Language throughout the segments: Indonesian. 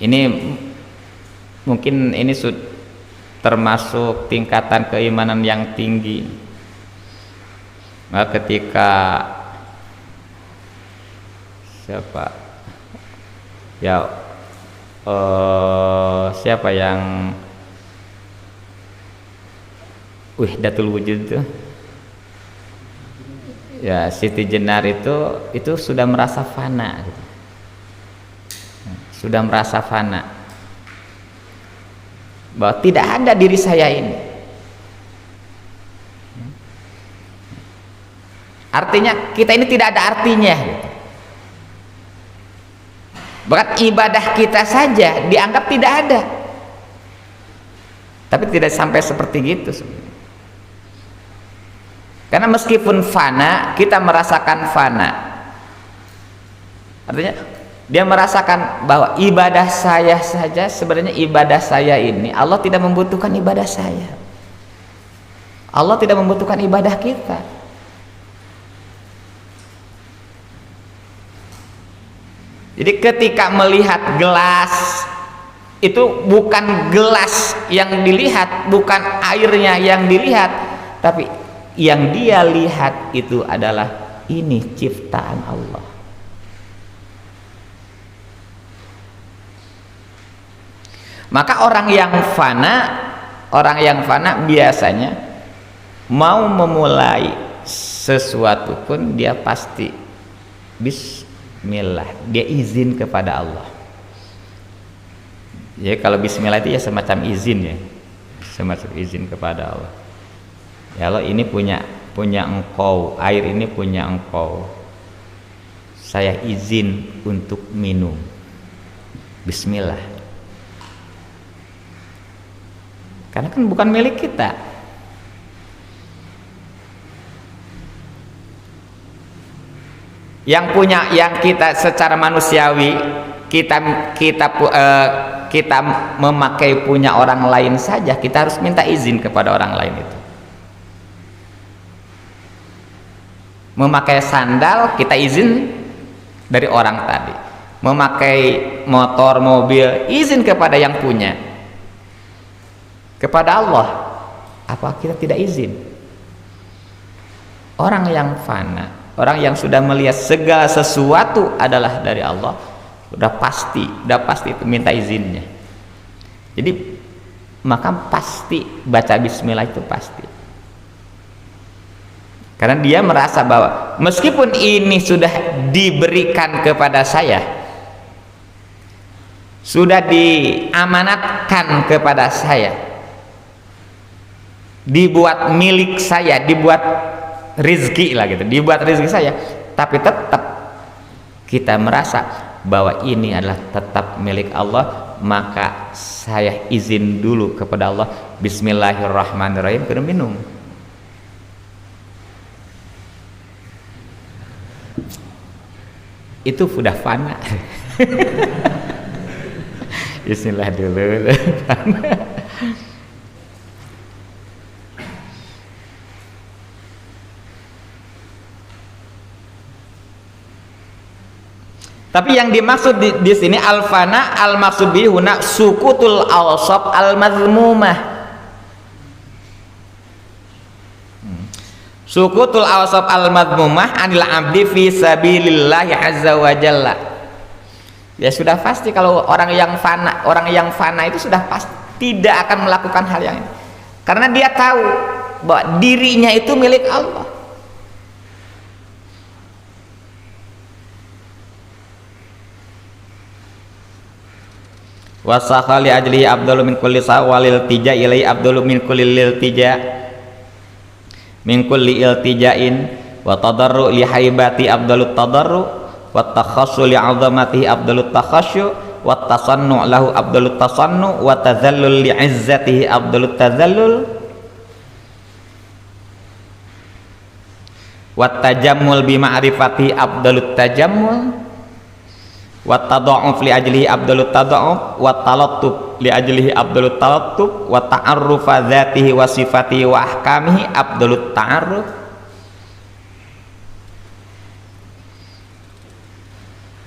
Ini mungkin ini termasuk tingkatan keimanan yang tinggi. Maka ketika siapa yang wahdatul wujud itu ya, Siti Jenar itu sudah merasa fana gitu. Sudah merasa fana bahwa tidak ada diri saya ini. Artinya kita ini tidak ada artinya gitu. Bahkan ibadah kita saja dianggap tidak ada. Tapi tidak sampai seperti gitu sebenarnya. Karena meskipun fana, kita merasakan fana. Artinya dia merasakan bahwa ibadah saya saja, sebenarnya ibadah saya ini Allah tidak membutuhkan ibadah saya. Allah tidak membutuhkan ibadah kita. Jadi ketika melihat gelas, itu bukan gelas yang dilihat, bukan airnya yang dilihat, tapi yang dia lihat itu adalah ini ciptaan Allah. Maka orang yang fana biasanya mau memulai sesuatu pun dia pasti bismillah, dia izin kepada Allah. Ya kalau bismillah itu ya semacam izin ya, semacam izin kepada Allah. Ya Allah, ini punya engkau, air ini punya engkau, saya izin untuk minum, bismillah. Karena kan bukan milik kita. Yang punya, yang kita secara manusiawi kita memakai punya orang lain saja, kita harus minta izin kepada orang lain itu. Memakai sandal kita izin dari orang tadi. Memakai motor, mobil, izin kepada yang punya. Kepada Allah, apa kita tidak izin? Orang yang fana, orang yang sudah melihat segala sesuatu adalah dari Allah, udah pasti itu minta izinnya. Jadi maka pasti baca bismillah itu pasti. Karena dia merasa bahwa meskipun ini sudah diberikan kepada saya, sudah diamanatkan kepada saya, dibuat milik saya, dibuat rizki lah gitu, dibuat rizki saya, tapi tetap kita merasa bahwa ini adalah tetap milik Allah, maka saya izin dulu kepada Allah, bismillahirrahmanirrahim, kena minum. Itu sudah fana. Bismillah dulu. Tapi yang dimaksud di sini al-fana, al-maksud bihi huna sukutul awsaf al-mazmumah. Sukutul awsaf al-mazmumah anil abdi fi sabilillahi azza wa jalla. Ya sudah pasti kalau orang yang fana itu sudah pasti tidak akan melakukan hal yang ini. Karena dia tahu bahwa dirinya itu milik Allah. Wasakha li ajlihi abdullu min kulli sawalil tija ilai abdullu min kulli lil tija min kulli iltijain wa tadarru li haibati abdullut tadarru wa takhassu li 'azamati abdullut takhassu wa tasannu lahu abdullut tasannu wa tazallul li 'izzatihi abdullut tazallul wa tajammul bi ma'rifati abdullut tajammul wa tada'uf li ajlihi abdullut tada'uf wa talattuf li ajlihi abdullut talattuf wa ta'arrufa dzatihi wa sifatihi wa ahkamihi abdullut ta'arruf.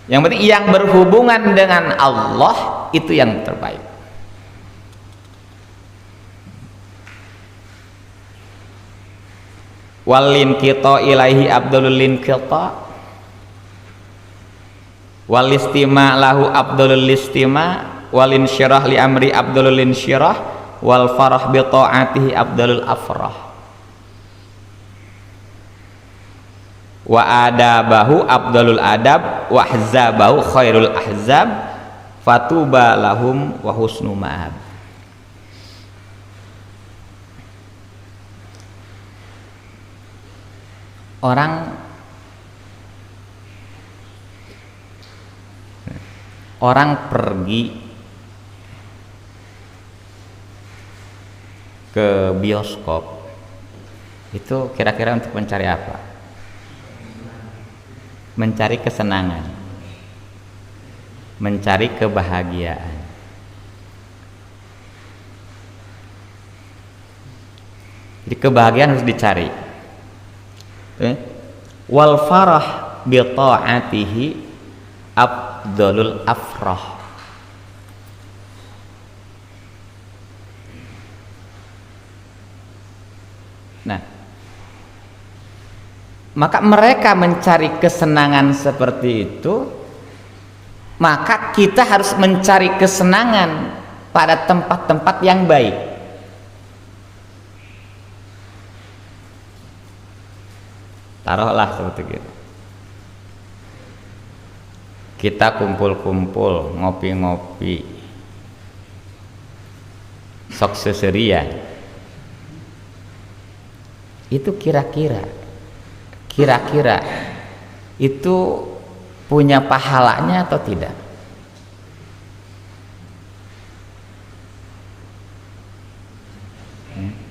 Yang penting yang berhubungan dengan Allah itu yang terbaik. Walin kita ilaihi abdulul lin kita, wal istima lahu abdulul istima, walin syirah li amri abdulul lin syirah, wal farah bi ta'atihi abdulul afrah, wa adabahu abdulul adab, wa ahzabahu khairul ahzab, fatuba lahum wa husnu ma'ab. Orang pergi ke bioskop itu kira-kira untuk mencari apa? Mencari kesenangan, mencari kebahagiaan. Jadi kebahagiaan harus dicari. Wal farah bi ta'atihi abdulul afrah. Nah, maka mereka mencari kesenangan seperti itu, maka kita harus mencari kesenangan pada tempat-tempat yang baik. Taruhlah seperti itu, kita kumpul-kumpul ngopi-ngopi sok seserian, itu kira-kira itu punya pahalanya atau tidak?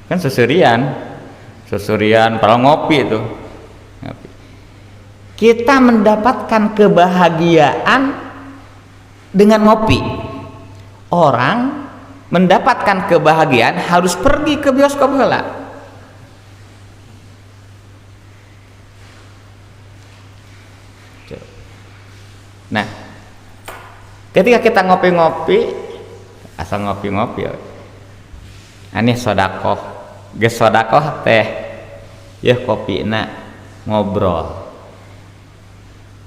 Kan seserian padahal ngopi itu. Kita mendapatkan kebahagiaan dengan ngopi. Orang mendapatkan kebahagiaan harus pergi ke bioskop heula. Nah, ketika kita ngopi-ngopi, asal ngopi-ngopi, aneh sodakoh, geus sodakoh teh, ya kopina ngobrol.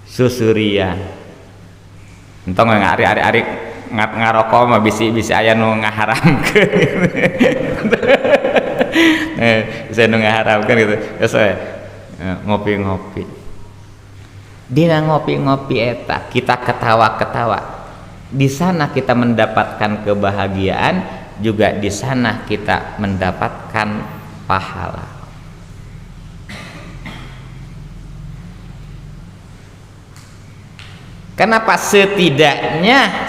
Susurian entong ngari-ari ngarokok mah bisi aya nu ngaharamkeun bisa nu ngaharamkeun gitu ngopi-ngopi. Dina ngopi-ngopi eta kita ketawa-ketawa, di sana kita mendapatkan kebahagiaan, juga di sana kita mendapatkan pahala. Kenapa? Setidaknya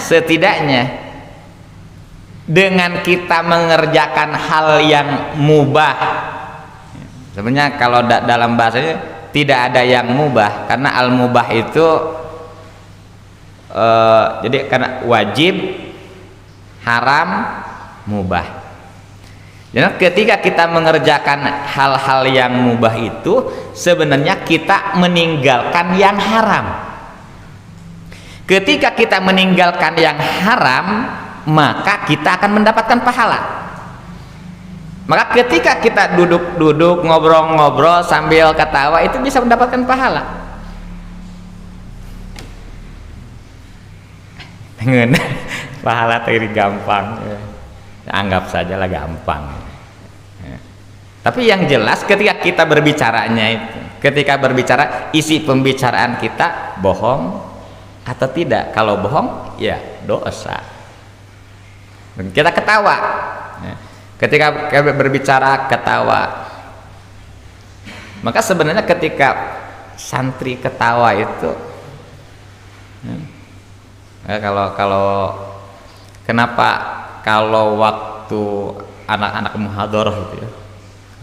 dengan kita mengerjakan hal yang mubah, sebenarnya kalau dalam bahasanya tidak ada yang mubah, karena al mubah itu jadi karena wajib, haram, mubah. Jadi ketika kita mengerjakan hal-hal yang mubah itu sebenarnya kita meninggalkan yang haram. Ketika kita meninggalkan yang haram, maka kita akan mendapatkan pahala. Maka ketika kita duduk-duduk, ngobrol-ngobrol sambil ketawa, itu bisa mendapatkan pahala. Pahala tadi gampang, anggap sajalah gampang. Tapi yang jelas ketika kita berbicaranya itu, ketika berbicara isi pembicaraan kita bohong atau tidak. Kalau bohong ya dosa. Kita ketawa, ketika berbicara ketawa, maka sebenarnya ketika santri ketawa itu kalau kenapa kalau waktu anak-anak muhadharah itu ya,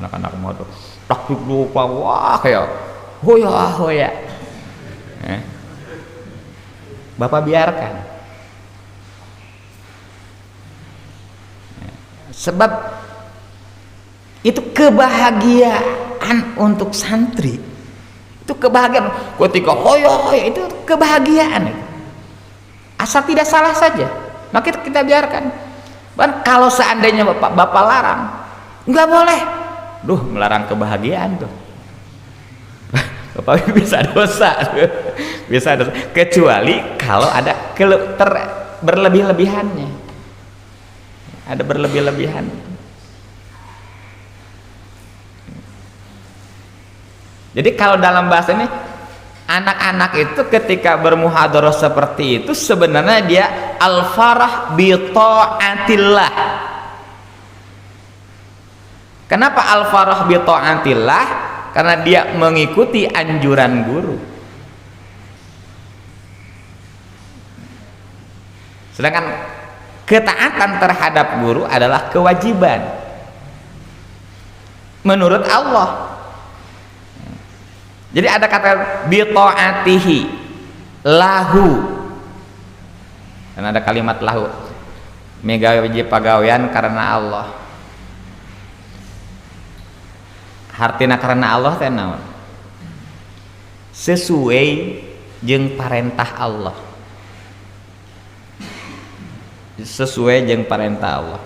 anak-anak muhadharah takbir lupa, wah kayak hoya Bapak biarkan, sebab itu kebahagiaan untuk santri, itu kebahagiaan ketika hoya itu kebahagiaan, asal tidak salah saja. maka kita biarkan. Kalau seandainya bapak larang, nggak boleh, melarang kebahagiaan tuh. Bapak bisa dosa, bisa dosa. Kecuali kalau ada berlebih-lebihannya, ada berlebih-lebihan. Jadi kalau dalam bahasa ini, anak-anak itu ketika bermuhadharah seperti itu sebenarnya dia al-farah bi ta'atillah. Kenapa al-farah bi ta'atillah? Karena dia mengikuti anjuran guru. Sedangkan ketaatan terhadap guru adalah kewajiban menurut Allah. Jadi ada kata bi ta'atihi lahu. Dan ada kalimat lahu. Megawi pagawean karena Allah. Hartina karena Allah teh naon? Sesuai jeung parentah Allah. Sesuai jeung parentah Allah.